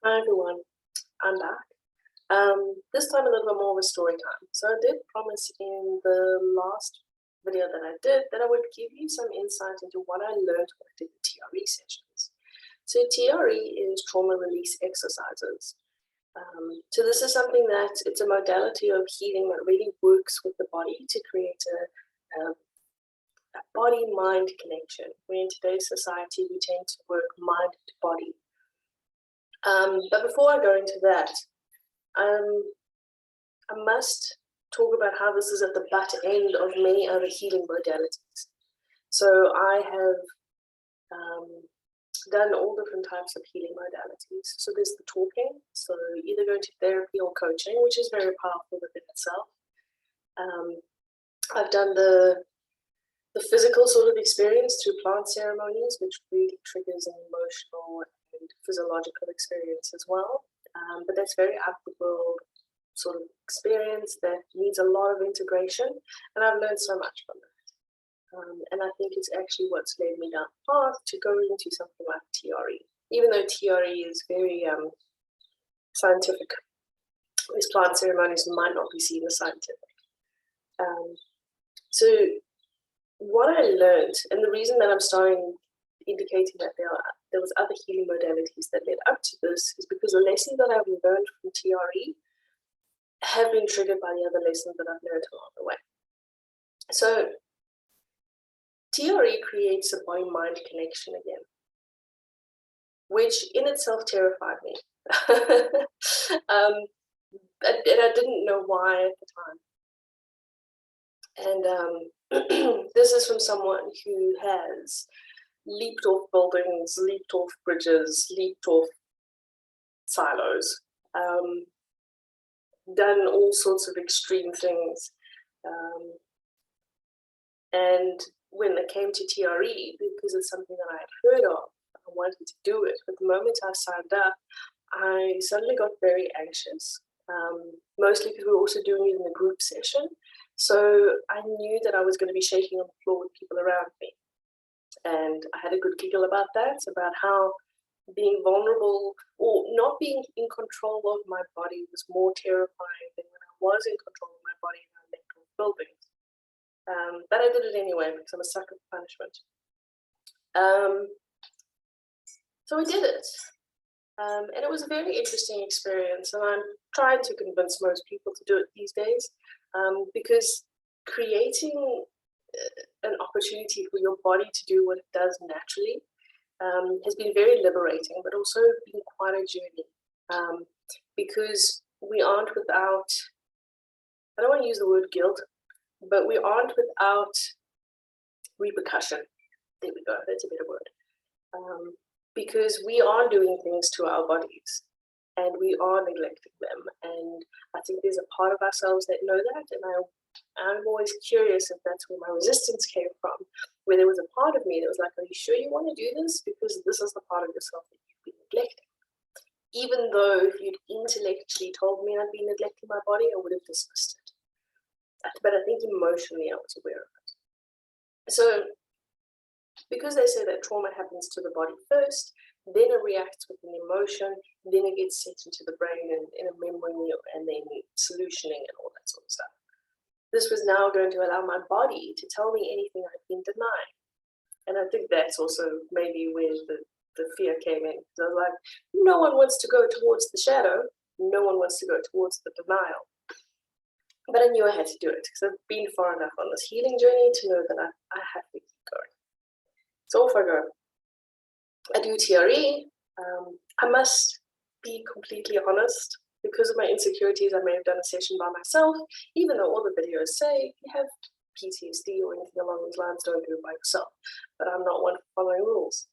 Hi everyone, I'm back. This time a little bit more of a story time. So I did promise in the last video that I did that I would give you some insight into what I learned when I did the TRE sessions. So TRE is trauma release exercises. So this is something that it's a modality of healing that really works with the body to create a body-mind connection. Where in today's society we tend to work mind to body. But before I go into that, I must talk about how this is at the butt end of many other healing modalities. So I have done all different types of healing modalities. So there's the talking, so either going to therapy or coaching, which is very powerful within itself. I've done the physical sort of experience through plant ceremonies, which really triggers an emotional and physiological experience as well. But that's very applicable sort of experience that needs a lot of integration, and I've learned so much from that. And I think it's actually what's led me down the path to go into something like TRE, even though TRE is very scientific. These plant ceremonies might not be seen as scientific. So what I learned, and the reason that I'm starting indicating that there was other healing modalities that led up to this, is because the lessons that I've learned from TRE have been triggered by the other lessons that I've learned along the way. So TRE creates a body-mind connection again, which in itself terrified me. And I didn't know why at the time. And this is from someone who has leaped off buildings, leaped off bridges, leaped off silos, done all sorts of extreme things. And when it came to TRE, because it's something that I had heard of, I wanted to do it. But the moment I signed up, I suddenly got very anxious, mostly because we were also doing it in a group session. So I knew that I was going to be shaking on the floor with people around me. And I had a good giggle about that, about how being vulnerable or not being in control of my body was more terrifying than when I was in control of my body and I left off buildings. But I did it anyway because I'm a sucker for punishment. So I did it. And it was a very interesting experience. And I'm trying to convince most people to do it these days, because creating an opportunity for your body to do what it does naturally has been very liberating, but also been quite a journey, because we aren't without, I don't want to use the word guilt, but we aren't without repercussion. There we go, that's a better word. Because we are doing things to our bodies and we are neglecting them. And I think there's a part of ourselves that know that, and I'm always curious if that's where my resistance came from, where there was a part of me that was like, are you sure you want to do this? Because this is the part of yourself that you've been neglecting. Even though if you'd intellectually told me I'd been neglecting my body, I would have dismissed it. But I think emotionally I was aware of it. So because they say that trauma happens to the body first, then it reacts with an emotion, then it gets set into the brain and in a memory, and then solutioning and all that sort of stuff. This was now going to allow my body to tell me anything I've been denying. And I think that's also maybe where the fear came in. So I was like, no one wants to go towards the shadow. No one wants to go towards the denial. But I knew I had to do it because I've been far enough on this healing journey to know that I have to keep going. So off I go. I do TRE. I must be completely honest. Because of my insecurities, I may have done a session by myself, even though all the videos say if you have PTSD or anything along those lines, don't do it by yourself. But I'm not one for following rules.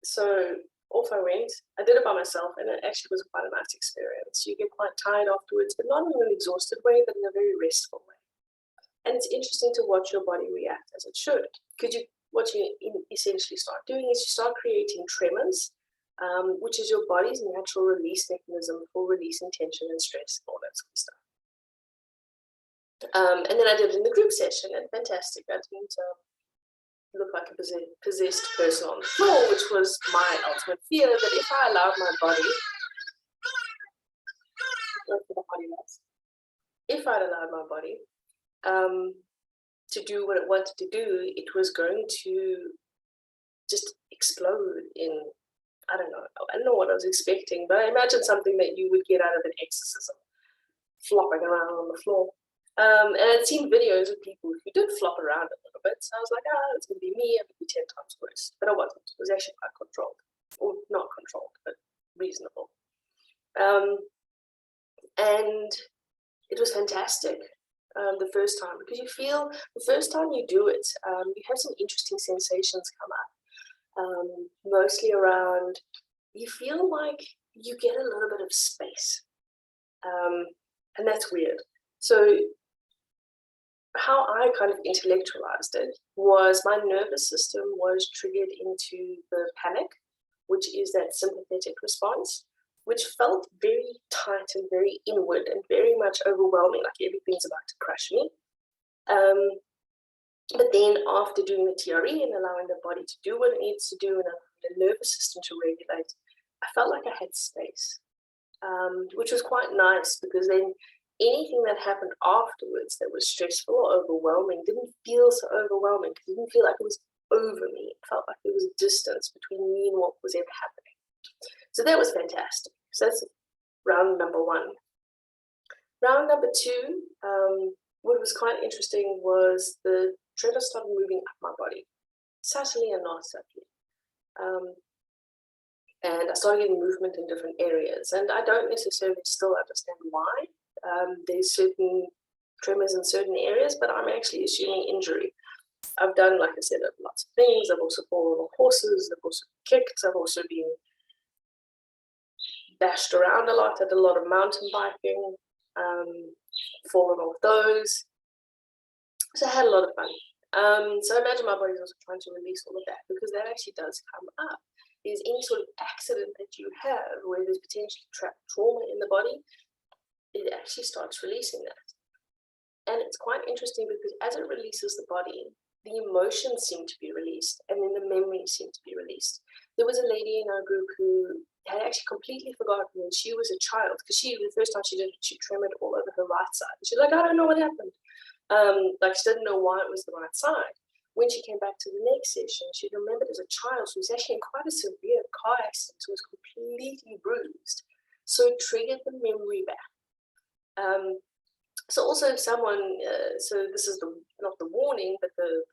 So off I went. I did it by myself, and it actually was quite a nice experience. You get quite tired afterwards, but not in an exhausted way, but in a very restful way. And it's interesting to watch your body react as it should. Because what you essentially start doing is you start creating tremors, which is your body's natural release mechanism for releasing tension and stress and all that sort of stuff. And then I did it in the group session, and fantastic. I didn't look like a possessed person on the floor, which was my ultimate fear, that if I allowed my body, if I'd allowed my body to do what it wanted to do, it was going to just explode in, I don't know what I was expecting, but I imagine something that you would get out of an exorcism, flopping around on the floor. And I'd seen videos of people who did flop around a little bit, so I was like, it's going to be me, it would be 10 times worse. But it wasn't. It was actually quite controlled. Or not controlled, but reasonable. And it was fantastic the first time, because you feel, the first time you do it, you have some interesting sensations come up. Mostly around, you feel like you get a little bit of space. And that's weird. So how I kind of intellectualized it was my nervous system was triggered into the panic, which is that sympathetic response, which felt very tight and very inward and very much overwhelming, like everything's about to crush me. But then after doing the TRE and allowing the body to do what it needs to do and allowing the nervous system to regulate, I felt like I had space, which was quite nice, because then anything that happened afterwards that was stressful or overwhelming didn't feel so overwhelming, because it didn't feel like it was over me. It felt like there was a distance between me and what was ever happening. So that was fantastic. So that's round number one. Round number two, what was quite interesting was the tremor started moving up my body, subtly and not subtly. And I started getting movement in different areas. And I don't necessarily still understand why. There's certain tremors in certain areas, but I'm actually assuming injury. I've done, like I said, lots of things. I've also fallen on horses. I've also kicked. I've also been bashed around a lot. I did a lot of mountain biking, fallen off those. So I had a lot of fun. So I imagine my body's also trying to release all of that, because that actually does come up. Is any sort of accident that you have where there's potentially trapped trauma in the body, it actually starts releasing that. And it's quite interesting, because as it releases the body, the emotions seem to be released, and then the memories seem to be released. There was a lady in our group who had actually completely forgotten when she was a child, because the first time she did it, she tremored all over her right side. She's like, I don't know what happened. Like she didn't know why it was the right side. When she came back to the next session, she remembered as a child, she was actually in quite a severe car accident, so was completely bruised. So it triggered the memory back. So also if someone, so this is not the warning, but the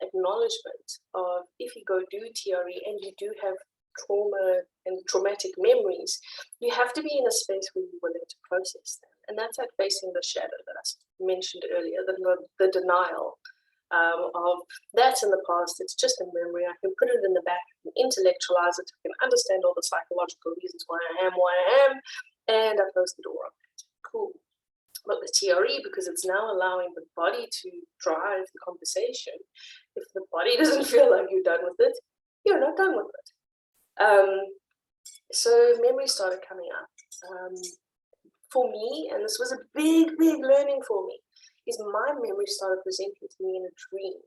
acknowledgement of, if you go do TRE and you do have trauma and traumatic memories, you have to be in a space where you're willing to process them. And that's like facing the shadow that I mentioned earlier, the denial of that's in the past, it's just a memory. I can put it in the back, I can intellectualize it, I can understand all the psychological reasons why I am, and I close the door on it. Cool. But with TRE, because it's now allowing the body to drive the conversation, if the body doesn't feel like you're done with it, you're not done with it. So memories started coming up. For me, and this was a big learning for me, is my memory started presenting to me in a dream.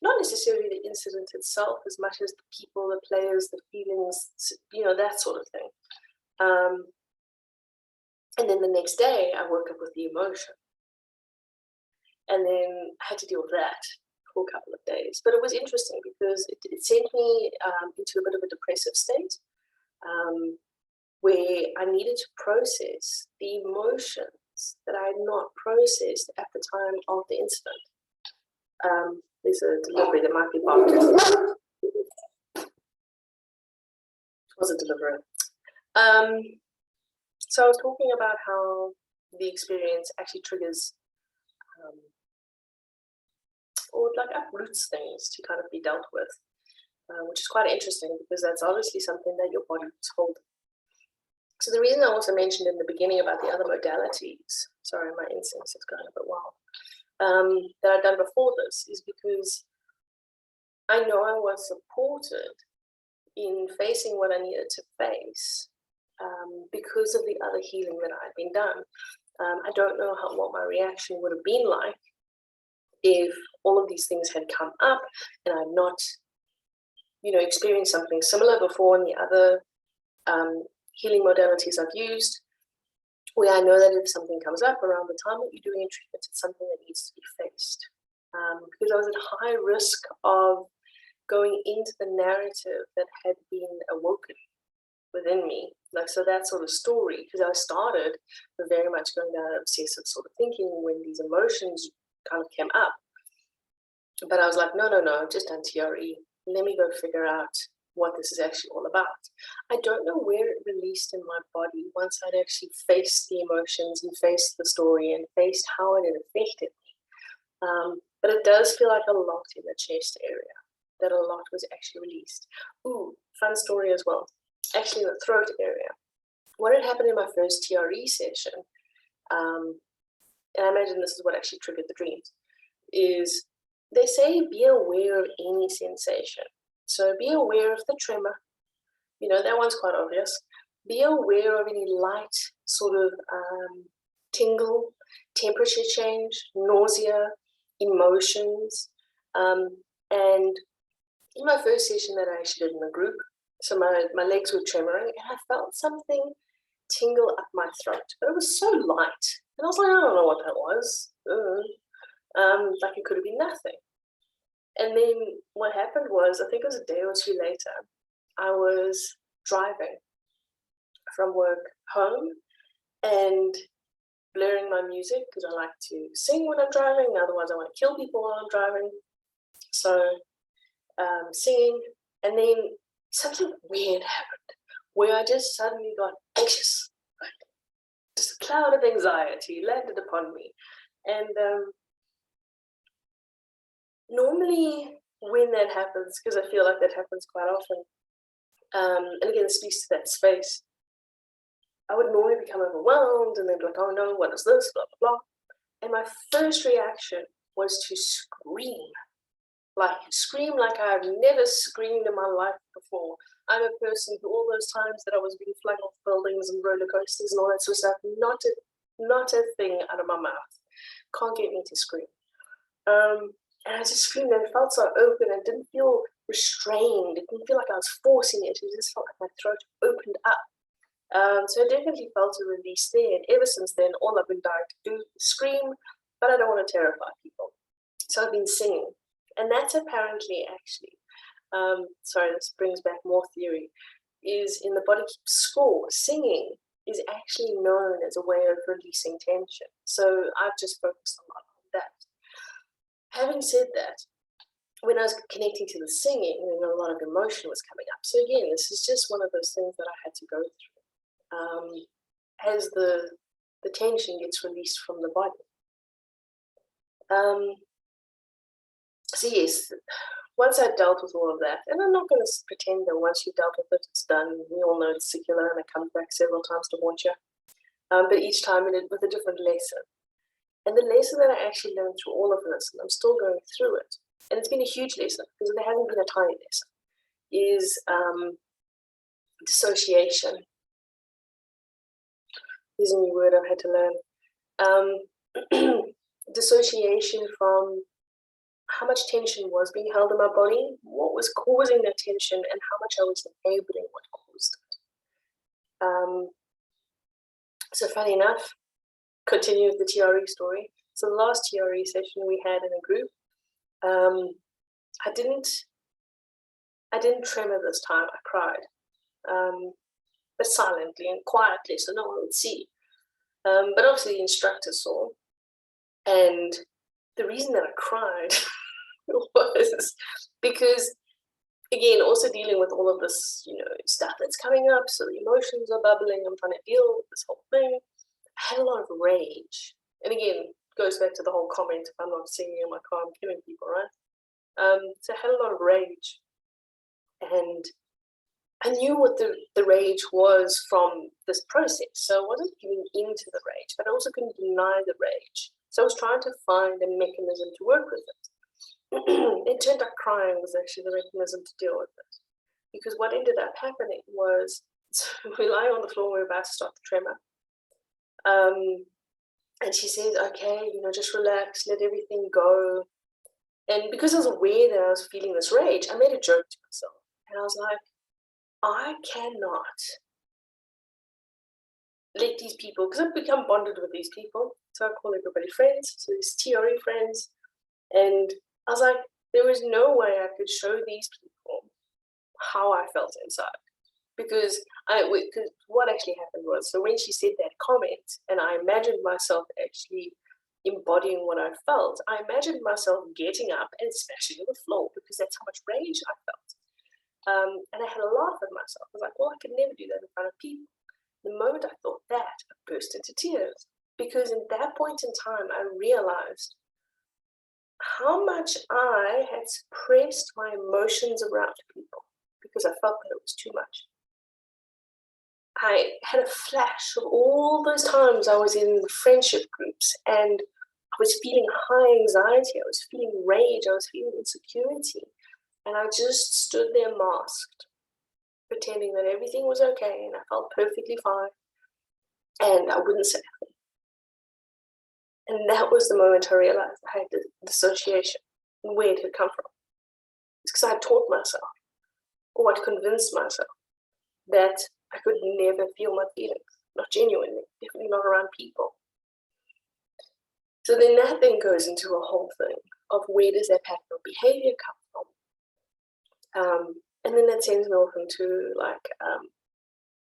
Not necessarily the incident itself as much as the people, the players, the feelings, that sort of thing. And then the next day, I woke up with the emotion. And then I had to deal with that for a couple of days. But it was interesting, because it sent me into a bit of a depressive state, where I needed to process the emotions that I had not processed at the time of the incident. There's a delivery that might be barking. It was a delivery. So I was talking about how the experience actually triggers or like uproots things to kind of be dealt with, which is quite interesting, because that's obviously something that your body is holding. So the reason I also mentioned in the beginning about the other modalities, sorry, my incense is going a bit wild, that I've done before this, is because I know I was supported in facing what I needed to face, because of the other healing that I'd been done. I don't know what my reaction would have been like if all of these things had come up, and I'd not, experienced something similar before in the other healing modalities I've used, where I know that if something comes up around the time that you're doing a treatment, it's something that needs to be faced. Because I was at high risk of going into the narrative that had been awoken within me. So that sort of story, because I started very much going down obsessive sort of thinking when these emotions kind of came up. But I was like, no, I've just done TRE. Let me go figure out what this is actually all about. I don't know where it released in my body once I'd actually faced the emotions and faced the story and faced how it had affected me. But it does feel like a lot in the chest area, that a lot was actually released. Ooh, fun story as well. Actually in the throat area. What had happened in my first TRE session, and I imagine this is what actually triggered the dreams, is they say be aware of any sensation. So be aware of the tremor. That one's quite obvious. Be aware of any light sort of tingle, temperature change, nausea, emotions. And in my first session that I actually did in a group, so my legs were tremoring, and I felt something tingle up my throat. But it was so light. And I was like, I don't know what that was. Like it could have been nothing. And then what happened was, I think it was a day or two later, I was driving from work home and blaring my music because I like to sing when I'm driving. Otherwise, I want to kill people while I'm driving. So singing, and then something weird happened where I just suddenly got anxious. Just a cloud of anxiety landed upon me. And normally when that happens, because I feel like that happens quite often, and again, it speaks to that space, I would normally become overwhelmed and then be like, oh no, what is this, blah, blah, blah. And my first reaction was to scream like I've never screamed in my life before. I'm a person who all those times that I was being flung off buildings and roller coasters and all that sort of stuff, not a thing out of my mouth. Can't get me to scream. And I just screamed and it felt so open and didn't feel restrained. It didn't feel like I was forcing it. It just felt like my throat opened up. So I definitely felt a release there. And ever since then, all I've been dying to do is scream, but I don't want to terrify people. So I've been singing. And that's apparently actually, sorry, this brings back more theory, is in the body keeps score. Singing is actually known as a way of releasing tension. So I've just focused a lot on that. Having said that, when I was connecting to the singing, a lot of emotion was coming up. So again, this is just one of those things that I had to go through as the tension gets released from the body. So yes, once I dealt with all of that, and I'm not going to pretend that once you've dealt with it, it's done. We all know it's secular and it comes back several times to haunt you. But each time with a different lesson. And the lesson that I actually learned through all of this, and I'm still going through it, and it's been a huge lesson because there hasn't been a tiny lesson, is dissociation. Here's a new word I've had to learn. Dissociation from how much tension was being held in my body, what was causing that tension, and how much I was enabling what caused it. So funny enough, continue with the TRE story. So the last TRE session we had in a group, I didn't tremor this time. I cried, but silently and quietly, so no one would see. But obviously the instructor saw, and the reason that I cried was because, again, also dealing with all of this, stuff that's coming up. So the emotions are bubbling. I'm trying to deal with this whole thing. I had a lot of rage, and again, goes back to the whole comment: if I'm not singing in my car, I'm killing people, right? So I had a lot of rage, and I knew what the rage was from this process. So I wasn't giving into the rage, but I also couldn't deny the rage. So I was trying to find a mechanism to work with it. It turned out crying was actually the mechanism to deal with it. Because what ended up happening was, so we're lying on the floor, we're about to start the tremor. And she says, okay, just relax, let everything go. And because I was aware that I was feeling this rage, I made a joke to myself. And I was like, I cannot let these people, because I've become bonded with these people. So I call everybody friends. So there's TRE friends. And I was like, there was no way I could show these people how I felt inside. Because what actually happened was, so when she said that comment, and I imagined myself actually embodying what I felt, I imagined myself getting up and smashing on the floor because that's how much rage I felt. And I had a laugh at myself. I was like, well, I could never do that in front of people. The moment I thought that, I burst into tears. Because in that point in time, I realized how much I had suppressed my emotions around people because I felt that it was too much. I had a flash of all those times I was in friendship groups and I was feeling high anxiety, I was feeling rage, I was feeling insecurity. And I just stood there masked, pretending that everything was okay and I felt perfectly fine. And I wouldn't say anything. And that was the moment I realized I had dissociation and where it had come from. It's because I had taught myself, or I'd convinced myself, that I could never feel my feelings, not genuinely, definitely not around people. So then that then goes into a whole thing of where does that pattern of behavior come from? And then that sends me off into like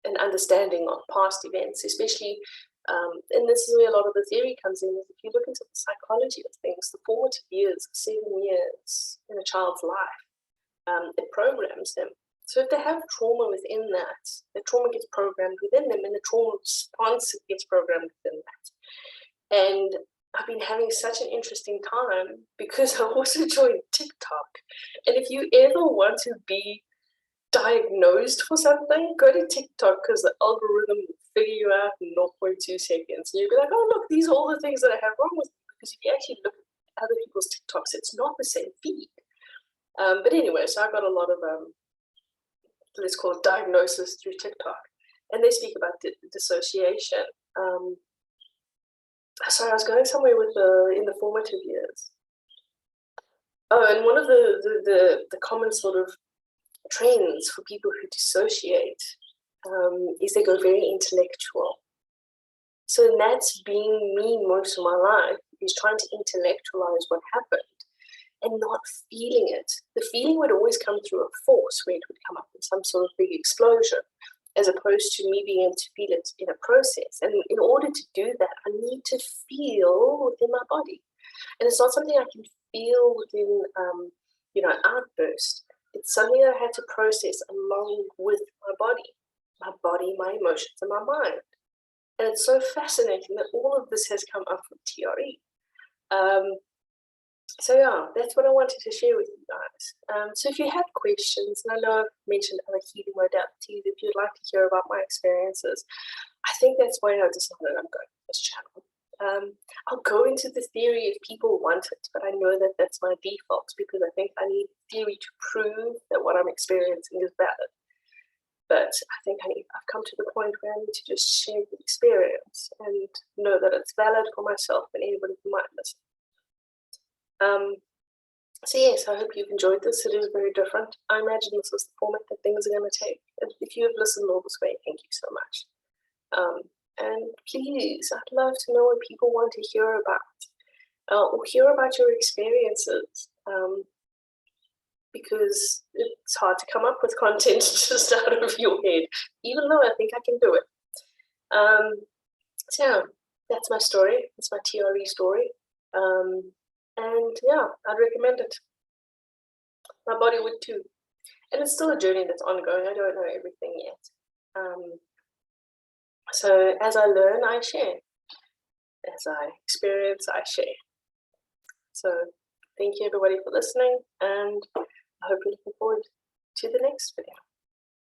an understanding of past events, especially, and this is where a lot of the theory comes in, is if you look into the psychology of things, the formative years, 7 years in a child's life, it programs them. So if they have trauma within that, the trauma gets programmed within them and the trauma response gets programmed within that. And I've been having such an interesting time because I also joined TikTok. And if you ever want to be diagnosed for something, go to TikTok because the algorithm will figure you out in 0.2 seconds. And you'll be like, oh, look, these are all the things that I have wrong with me. Because if you actually look at other people's TikToks, it's not the same feed. But anyway, so I got a lot of let's call it diagnosis through TikTok, and they speak about dissociation. So I was going somewhere with in the formative years. Oh, and one of the common sort of trends for people who dissociate is they go very intellectual. So that's been me most of my life, is trying to intellectualize what happened and not feeling it. The feeling would always come through a force where it would come up in some sort of big explosion, as opposed to me being able to feel it in a process. And in order to do that, I need to feel within my body. And it's not something I can feel within, an outburst. It's something I had to process along with my body, my emotions, and my mind. And it's so fascinating that all of this has come up from TRE. So yeah, that's what I wanted to share with you guys. So if you have questions, and I know I've mentioned other healing modalities, if you'd like to hear about my experiences, I think that's why I decided I'm going with this channel. I'll go into the theory if people want it, but I know that that's my default because I think I need theory to prove that what I'm experiencing is valid. But I think I've come to the point where I need to just share the experience and know that it's valid for myself and anybody who might listen. So yes, I hope you've enjoyed this. It is very different. I imagine this was the format that things are going to take. And if you have listened all this way, thank you so much. And please, I'd love to know what people want to hear about, or hear about your experiences, because it's hard to come up with content just out of your head, even though I think I can do it. So yeah, that's my story. It's my TRE story. And yeah, I'd recommend it. My body would too. And it's still a journey that's ongoing. I don't know everything yet. So as I learn, I share. As I experience, I share. So thank you everybody for listening, and I hope you're looking forward to the next video.